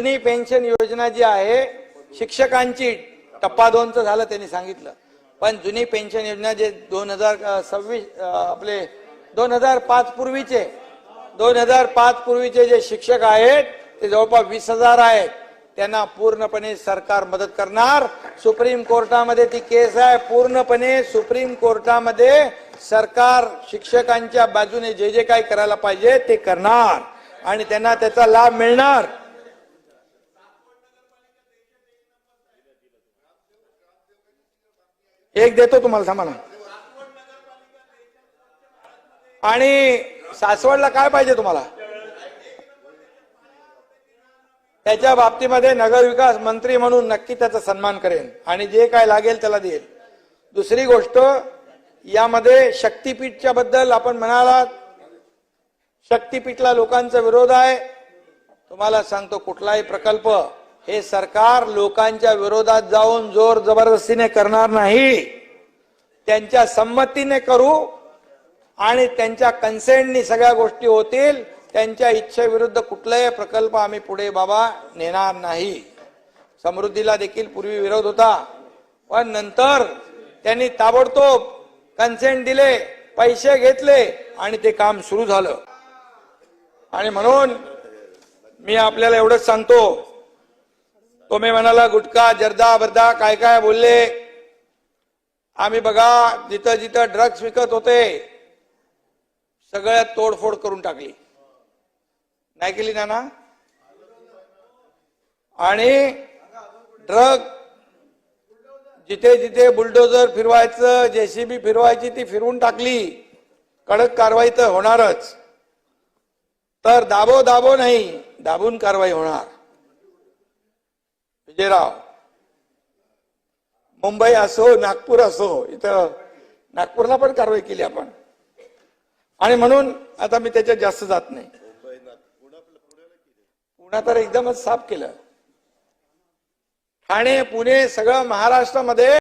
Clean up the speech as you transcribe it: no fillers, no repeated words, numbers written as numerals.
जुनी पेन्शन योजना जी आहे शिक्षकांची टप्पा 2चं झालं त्यांनी सांगितलं, पण जुनी पेन्शन योजना जे 2026 आपले 2005 पूर्वीचे जे शिक्षक आहेत ते जवळपास 20,000 आहेत, त्यांना पूर्णपणे सरकार मदत करणार। सुप्रीम कोर्टामध्ये ती केस आहे, पूर्णपणे सुप्रीम कोर्टामध्ये सरकार शिक्षकांच्या बाजूने जे जे काही करायला पाहिजे ते करणार आणि त्यांना त्याचा लाभ मिळणार। एक देतो तुम्हाला, थांबा ना। आणि सासवडला काय पाहिजे तुम्हाला त्याच्या बाबतीमध्ये नगरविकास मंत्री म्हणून नक्की त्याचा सन्मान करेन आणि जे काय लागेल त्याला देईल। दुसरी गोष्ट, यामध्ये शक्तीपीठच्या बद्दल आपण म्हणालात, शक्तीपीठला लोकांचा विरोध आहे। तुम्हाला सांगतो कुठलाही प्रकल्प हे सरकार लोकांच्या विरोधात जाऊन जोर जबरदस्तीने करणार नाही, त्यांच्या संमतीने करू आणि त्यांच्या कन्सेंटनी सगळ्या गोष्टी होतील। त्यांच्या इच्छेविरुद्ध कुठलाही प्रकल्प आम्ही पुढे बाबा नेणार नाही। समृद्धीला देखील पूर्वी विरोध होता, पण नंतर त्यांनी ताबडतोब कन्सेंट दिले, पैसे घेतले आणि ते काम सुरू झालं। आणि म्हणून मी आपल्याला एवढंच सांगतो, तुम्ही म्हणाला गुटखा जर्दा बर्दा काय काय बोलले, आम्ही बघा जिथं जिथं ड्रग्ज विकत होते सगळ्यात तोडफोड करून टाकली, नाही केली ना? आणि ड्रग जिथे जिथे बुलडोजर फिरवायचं, जेसीबी फिरवायची ती फिरवून टाकली। कडक कारवाई तर होणारच, तर दाबो नाही, दाबून कारवाई होणार। विजयराव, मुंबई असो नागपूर असो, इथं नागपूरला पण कारवाई केली आपण आणि म्हणून आता मी त्याच्यात जास्त जात नाही। पुणे तर एकदमच साफ केलं, ठाणे पुणे सगळं महाराष्ट्रामध्ये